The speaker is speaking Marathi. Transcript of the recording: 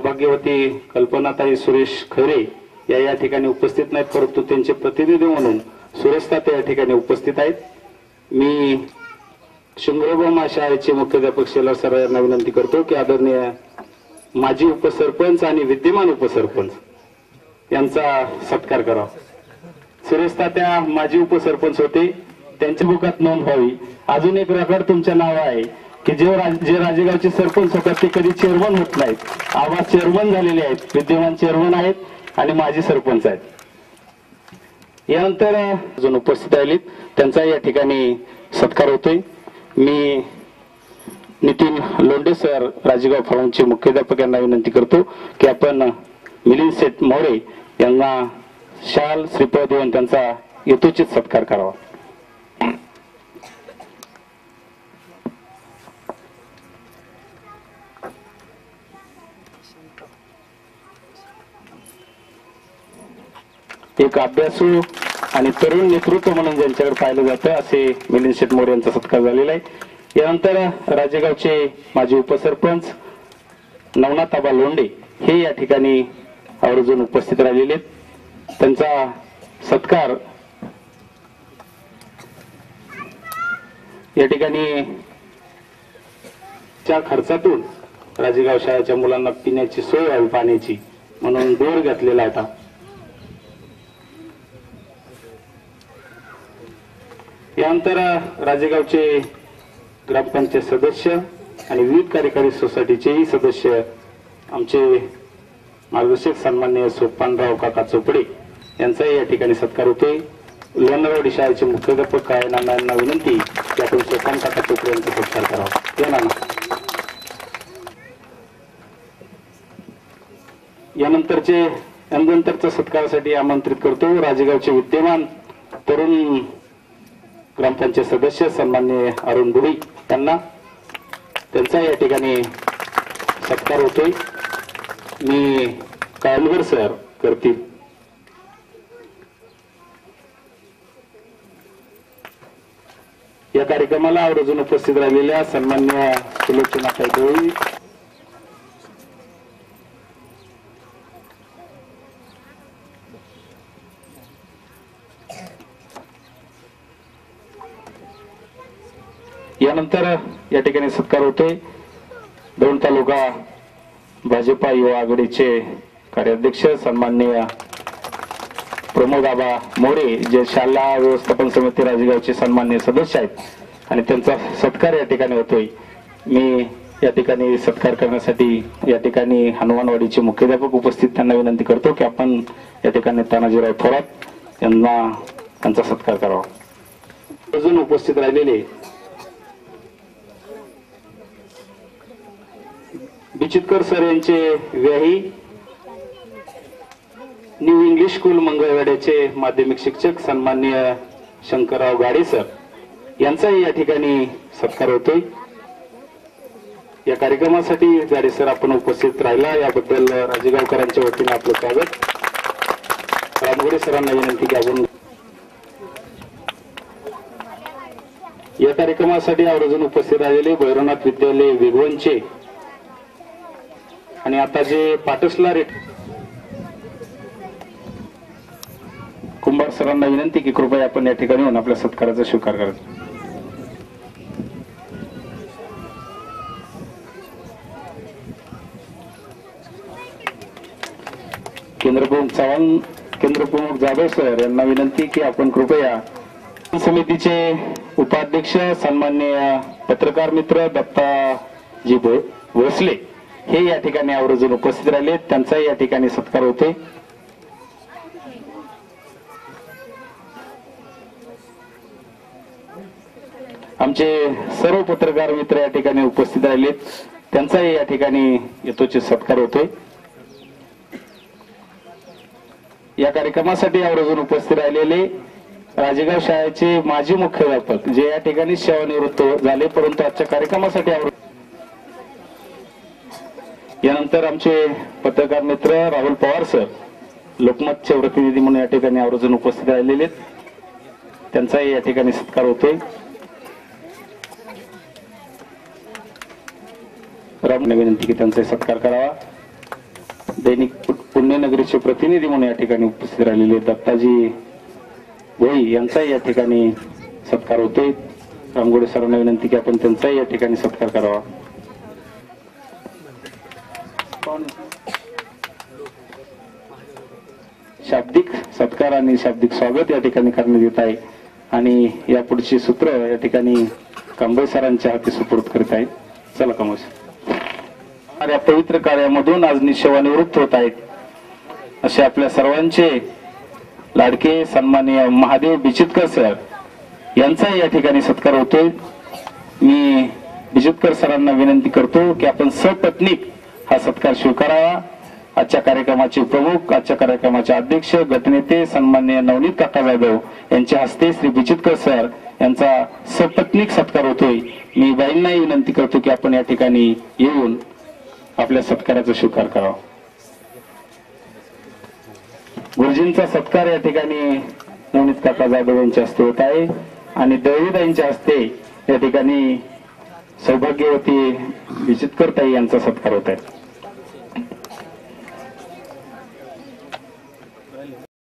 सौभाग्यवती कल्पनाताई सुरेश खैरे या ठिकाणी उपस्थित नाहीत, परंतु त्यांचे प्रतिनिधी म्हणून सुरेश ताते या ठिकाणी उपस्थित आहेत. मी शिंगरोबा शाळेचे मुख्याध्यापक शेलार सर यांना विनंती करतो की आदरणीय माजी उपसरपंच आणि विद्यमान उपसरपंच यांचा सत्कार करावा. सुरेश तात्या माजी उपसरपंच होते, त्यांच्या बुकात नोंद व्हावी. अजून एक रेकॉर्ड तुमच्या नाव आहे की जे राजेगावचे सरपंच होतात ते कधी चेअरमन होत नाहीत. आवाज चेअरमन झालेले आहेत, विद्यमान चेअरमन आहेत आणि माजी सरपंच आहेत. यानंतर अजून उपस्थित राहिलेत त्यांचा या ठिकाणी सत्कार होतोय. मी नितीन लोंढे सर राजेगाव फार्मचे मुख्याध्यापक यांना विनंती करतो की आपण मिलिंद शेठ मोरे यांना शाल श्रीफळ देऊन त्यांचा यथोचित सत्कार करावा. एक अभ्यासू आणि तरुण नेतृत्व म्हणून ज्यांच्याकडे पाहिलं जातं असे मिलिंद शेठ मोरे यांचा सत्कार झालेला आहे. यानंतर राजेगावचे माजी उपसरपंच नवनाथ आबा लोंढे हे या ठिकाणी आवर्जून उपस्थित राहिलेले आहेत. त्यांचा सत्कार या ठिकाणी च्या खर्चातून राजेगाव शाळेच्या मुलांना पिण्याची सोय व्हावी पाण्याची म्हणून बोर घातलेला होता. यानंतर राजेगावचे ग्रामपंचायत सदस्य आणि विविध कार्यकारी सोसायटीचेही सदस्य आमचे मार्गदर्शक सन्माननीय सोपानराव काका चोपडे यांचाही या ठिकाणी सत्कार होतोय. लोणारवाडी शाळेचे मुख्याध्यापक काय नानांना विनंती की आपण सोपान काका चोपडे यांचा सत्कार करावा. या नाना. यानंतरच्या सत्कारासाठी आमंत्रित करतो राजेगावचे विद्यमान तरुण ग्रामपंचायत सदस्य सन्माननीय अरुण बुडी यांना. त्यांचा या ठिकाणी सत्कार होतोय. मी कायलवर सर करतील. या कार्यक्रमाला आवर्जून उपस्थित राहिलेल्या सन्माननीय सुलोचनाताई डोळी, यानंतर या ठिकाणी सत्कार होतोय दौंड तालुका भाजपा युवा आघाडीचे कार्याध्यक्ष सन्माननीय प्रमोद आबा मोरे जे शाळा व्यवस्थापन समिती राजेगावचे सन्माननीय सदस्य आहेत आणि त्यांचा सत्कार या ठिकाणी होतोय. मी या ठिकाणी सत्कार करण्यासाठी या ठिकाणी हनुमानवाडीचे मुख्याध्यापक उपस्थित त्यांना विनंती करतो की आपण या ठिकाणी तानाजीराव थोरात यांना त्यांचा सत्कार करावा. अजून उपस्थित राहिलेले बिचितकर सर यांचे व्याही न्यू इंग्लिश स्कूल मंगळवेढ्याचे माध्यमिक शिक्षक सन्माननीय शंकरराव गाडे सर यांचाही या ठिकाणी सत्कार होतोय. या कार्यक्रमासाठी गाडे सर आपण उपस्थित राहिला याबद्दल राजेगावकरांच्या वतीने आपलं स्वागत. रामगोडे सरांना विनंती की आपण या कार्यक्रमासाठी आवर्जून उपस्थित राहिलेले भैरवनाथ विद्यालय विगवणचे आणि आता जे पाटसला रेट कुंभार सरांना विनंती की कृपया आपण या ठिकाणी येऊन आपल्या सत्काराचा स्वीकार करा. केंद्रप्रमुख चव्हाण, केंद्रप्रमुख जाधव सर यांना विनंती की आपण कृपया समितीचे उपाध्यक्ष सन्माननीय पत्रकार मित्र दत्ताजी भोसले हे या ठिकाणी आवर्जून उपस्थित राहिले. त्यांचाही या ठिकाणी सत्कार होते. आमचे सर्व पत्रकार मित्र या ठिकाणी उपस्थित राहिलेत. त्यांचाही या ठिकाणी यथोचित सत्कार होतोय. या कार्यक्रमासाठी आवर्जून उपस्थित राहिलेले राजेगाव शाळेचे माजी मुख्याध्यापक जे या ठिकाणी सेवानिवृत्त झाले परंतु आजच्या कार्यक्रमासाठी यानंतर आमचे पत्रकार मित्र राहुल पवार सर लोकमतचे प्रतिनिधी म्हणून या ठिकाणी आवर्जून उपस्थित राहिलेले त्यांचाही या ठिकाणी सत्कार होतोय. रामने विनंती की त्यांचा सत्कार करावा. दैनिक पुण्यनगरीचे प्रतिनिधी म्हणून या ठिकाणी उपस्थित राहिलेले दत्ताजी भोई यांचाही या ठिकाणी सत्कार होतोय. रामगोडे सरांना विनंती की आपण त्यांचाही या ठिकाणी सत्कार करावा. शाब्दिक सत्कार आणि शाब्दिक स्वागत या ठिकाणी करण्यात येत आहे आणि या पुढची सूत्र या ठिकाणी कांबळे सरांच्या हाती सुपूर्द करीत आहेत. चला कांबळे सर. या पवित्र कार्यामधून आज सेवानिवृत्त होत आहेत असे आपल्या सर्वांचे लाडके सन्माननीय महादेव बिचितकर सर यांचाही या ठिकाणी सत्कार होतोय. मी बिचितकर सरांना विनंती करतो की आपण सपत्नीक हा सत्कार स्वीकारावा. आजच्या कार्यक्रमाचे प्रमुख, आजच्या कार्यक्रमाचे अध्यक्ष, गटनेते सन्माननीय नवनीत काका जाधव यांच्या हस्ते श्री बिचितकर सर यांचा सपत्नीक सत्कार होतोय. मी बाईंनाही विनंती करतो की आपण या ठिकाणी येऊन आपल्या सत्काराचा स्वीकार करावा. गुरुजींचा सत्कार या ठिकाणी नवनीत काका जाधव यांच्या हस्ते होत आहे आणि दळवीदाईंच्या हस्ते या ठिकाणी सौभाग्यवती बिचितकर ताई यांचा सत्कार होत आहे.